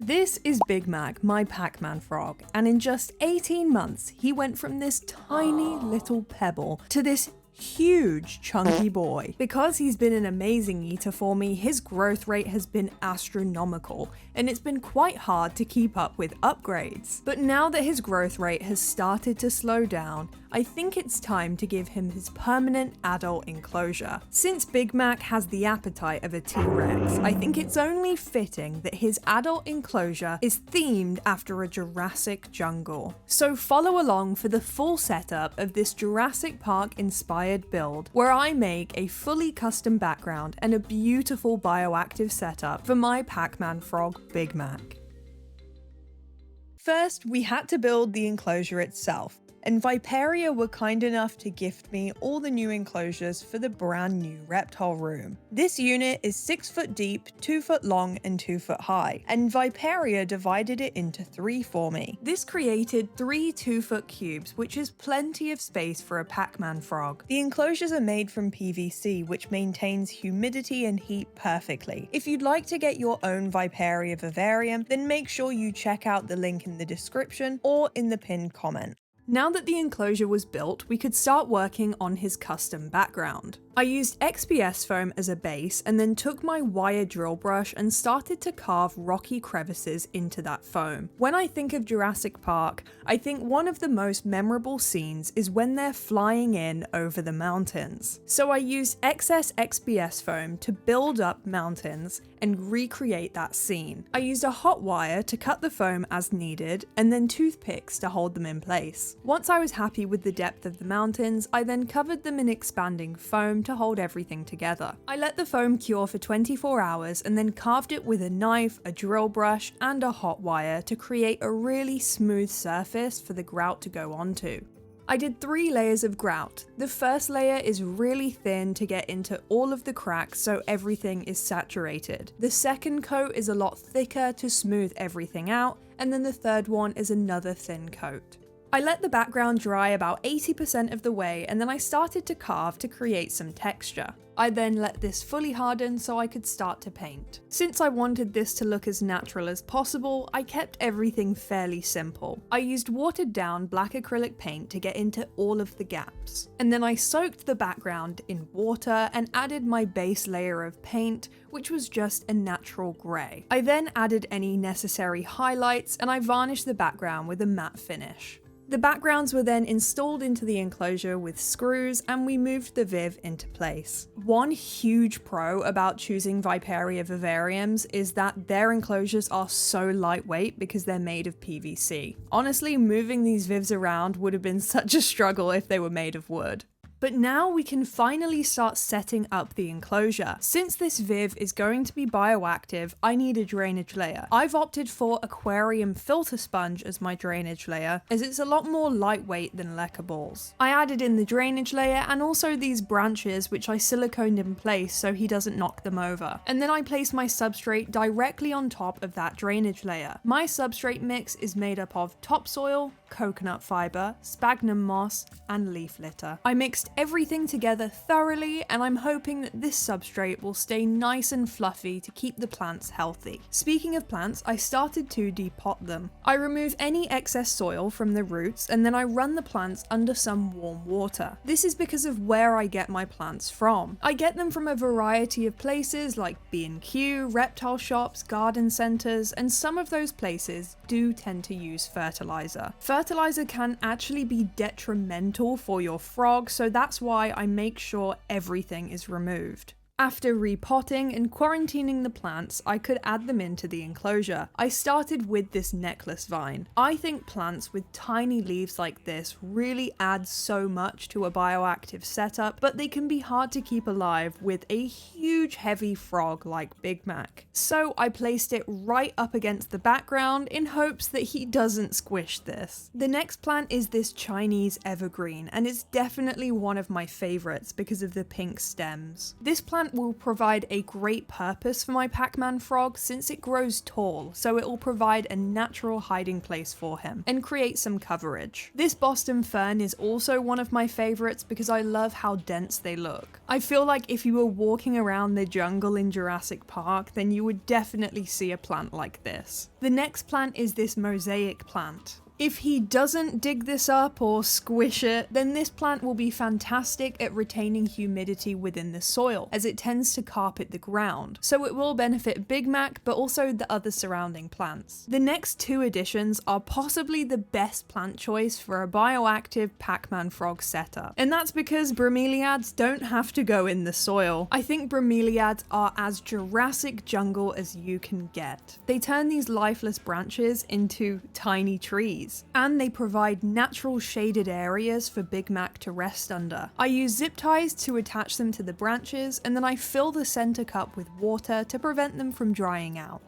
This is Big Mac, my Pacman frog, and in just 18 months, he went from this tiny little pebble to this huge chunky boy. Because he's been an amazing eater for me, his growth rate has been astronomical, and it's been quite hard to keep up with upgrades. But now that his growth rate has started to slow down, I think it's time to give him his permanent adult enclosure. Since Big Mac has the appetite of a T-Rex, I think it's only fitting that his adult enclosure is themed after a Jurassic jungle. So follow along for the full setup of this Jurassic Park inspired build, where I make a fully custom background and a beautiful bioactive setup for my Pacman frog Big Mac. First, we had to build the enclosure itself, and Viperia were kind enough to gift me all the new enclosures for the brand new reptile room. This unit is 6 foot deep, 2 foot long, and 2 foot high, and Viperia divided it into 3 for me. This created 3 2-foot cubes, which is plenty of space for a Pacman frog. The enclosures are made from PVC, which maintains humidity and heat perfectly. If you'd like to get your own Viperia Vivarium, then make sure you check out the link in the description or in the pinned comment. Now that the enclosure was built, we could start working on his custom background. I used XPS foam as a base and then took my wire drill brush and started to carve rocky crevices into that foam. When I think of Jurassic Park, I think one of the most memorable scenes is when they're flying in over the mountains. So I used excess XPS foam to build up mountains and recreate that scene. I used a hot wire to cut the foam as needed and then toothpicks to hold them in place. Once I was happy with the depth of the mountains, I then covered them in expanding foam to hold everything together. I let the foam cure for 24 hours and then carved it with a knife, a drill brush, and a hot wire to create a really smooth surface for the grout to go onto. I did 3 layers of grout. The first layer is really thin to get into all of the cracks so everything is saturated. The second coat is a lot thicker to smooth everything out, and then the third one is another thin coat. I let the background dry about 80% of the way, and then I started to carve to create some texture. I then let this fully harden so I could start to paint. Since I wanted this to look as natural as possible, I kept everything fairly simple. I used watered down black acrylic paint to get into all of the gaps. And then I soaked the background in water and added my base layer of paint, which was just a natural grey. I then added any necessary highlights and I varnished the background with a matte finish. The backgrounds were then installed into the enclosure with screws and we moved the Viv into place. One huge pro about choosing Viperia Vivariums is that their enclosures are so lightweight because they're made of PVC. Honestly, moving these Vivs around would have been such a struggle if they were made of wood. But now we can finally start setting up the enclosure. Since this Viv is going to be bioactive, I need a drainage layer. I've opted for aquarium filter sponge as my drainage layer, as it's a lot more lightweight than lacquer balls. I added in the drainage layer and also these branches which I siliconed in place so he doesn't knock them over. And then I placed my substrate directly on top of that drainage layer. My substrate mix is made up of topsoil, coconut fiber, sphagnum moss, and leaf litter. I mixed everything together thoroughly, and I'm hoping that this substrate will stay nice and fluffy to keep the plants healthy. Speaking of plants, I started to depot them. I remove any excess soil from the roots and then I run the plants under some warm water. This is because of where I get my plants from. I get them from a variety of places like B&Q, reptile shops, garden centers, and some of those places do tend to use fertilizer. Fertilizer can actually be detrimental for your frog, so that's why I make sure everything is removed. After repotting and quarantining the plants, I could add them into the enclosure. I started with this necklace vine. I think plants with tiny leaves like this really add so much to a bioactive setup, but they can be hard to keep alive with a huge heavy frog like Big Mac. So I placed it right up against the background in hopes that he doesn't squish this. The next plant is this Chinese evergreen, and it's definitely one of my favorites because of the pink stems. This plant will provide a great purpose for my Pacman frog since it grows tall, so it will provide a natural hiding place for him and create some coverage. This Boston fern is also one of my favorites because I love how dense they look. I feel like if you were walking around the jungle in Jurassic Park, then you would definitely see a plant like this. The next plant is this mosaic plant. If he doesn't dig this up or squish it, then this plant will be fantastic at retaining humidity within the soil, as it tends to carpet the ground, so it will benefit Big Mac but also the other surrounding plants. The next two additions are possibly the best plant choice for a bioactive Pacman frog setup, and that's because bromeliads don't have to go in the soil. I think bromeliads are as Jurassic jungle as you can get. They turn these lifeless branches into tiny trees, and they provide natural shaded areas for Big Mac to rest under. I use zip ties to attach them to the branches, and then I fill the center cup with water to prevent them from drying out.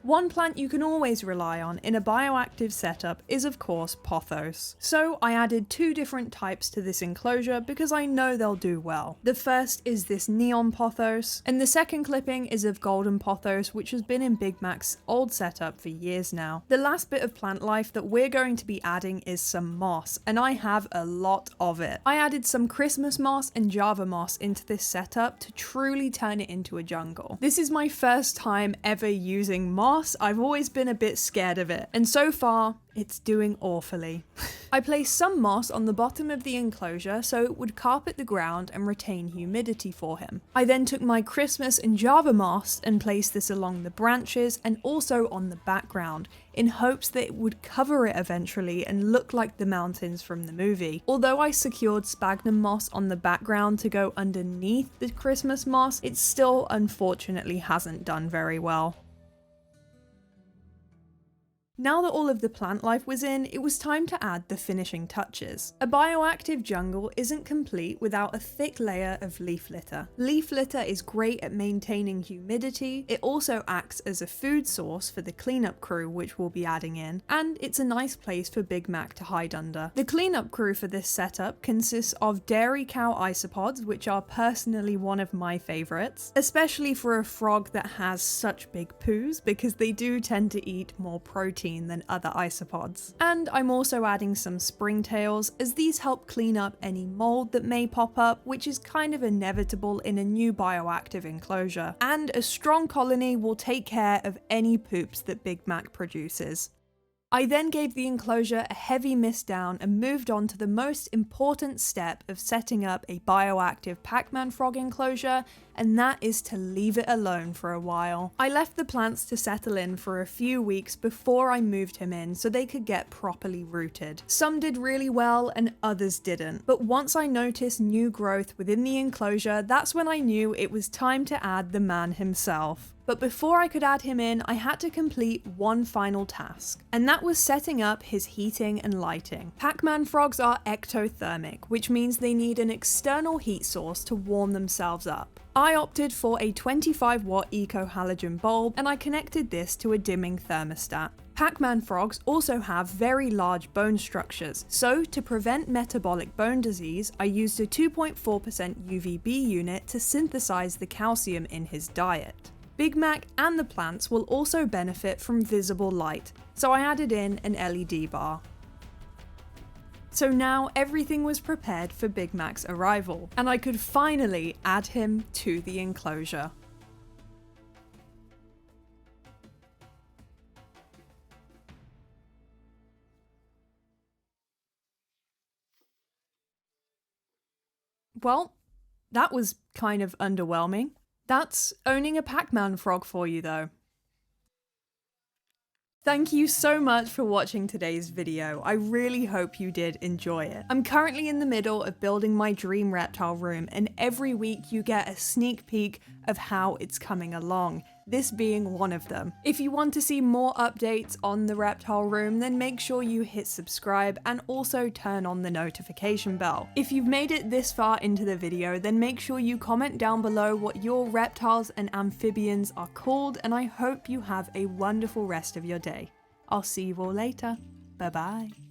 One plant you can always rely on in a bioactive setup is of course pothos. So I added two different types to this enclosure because I know they'll do well. The first is this neon pothos, and the second clipping is of golden pothos, which has been in Big Mac's old setup for years now. The last bit of plant life that we're going to be adding is some moss, and I have a lot of it. I added some Christmas moss and Java moss into this setup to truly turn it into a jungle. This is my first time ever using moss. I've always been a bit scared of it, and so far it's doing awfully. I placed some moss on the bottom of the enclosure so it would carpet the ground and retain humidity for him. I then took my Christmas and Java moss and placed this along the branches and also on the background in hopes that it would cover it eventually and look like the mountains from the movie. Although I secured sphagnum moss on the background to go underneath the Christmas moss, it still unfortunately hasn't done very well. Now that all of the plant life was in, it was time to add the finishing touches. A bioactive jungle isn't complete without a thick layer of leaf litter. Leaf litter is great at maintaining humidity, it also acts as a food source for the cleanup crew which we'll be adding in, and it's a nice place for Big Mac to hide under. The cleanup crew for this setup consists of dairy cow isopods, which are personally one of my favourites, especially for a frog that has such big poos because they do tend to eat more protein than other isopods. And I'm also adding some springtails, as these help clean up any mold that may pop up, which is kind of inevitable in a new bioactive enclosure. And a strong colony will take care of any poops that Big Mac produces. I then gave the enclosure a heavy mist down and moved on to the most important step of setting up a bioactive Pacman frog enclosure, and that is to leave it alone for a while. I left the plants to settle in for a few weeks before I moved him in so they could get properly rooted. Some did really well and others didn't, but once I noticed new growth within the enclosure, that's when I knew it was time to add the man himself. But before I could add him in, I had to complete one final task, and that was setting up his heating and lighting. Pacman frogs are ectothermic, which means they need an external heat source to warm themselves up. I opted for a 25-watt eco-halogen bulb, and I connected this to a dimming thermostat. Pacman frogs also have very large bone structures, so to prevent metabolic bone disease, I used a 2.4% UVB unit to synthesize the calcium in his diet. Big Mac and the plants will also benefit from visible light, so I added in an LED bar. So now everything was prepared for Big Mac's arrival, and I could finally add him to the enclosure. Well, that was kind of underwhelming. That's owning a Pacman frog for you though. Thank you so much for watching today's video. I really hope you did enjoy it. I'm currently in the middle of building my dream reptile room, and every week you get a sneak peek of how it's coming along, this being one of them. If you want to see more updates on the reptile room, then make sure you hit subscribe and also turn on the notification bell. If you've made it this far into the video, then make sure you comment down below what your reptiles and amphibians are called, and I hope you have a wonderful rest of your day. I'll see you all later. Bye bye.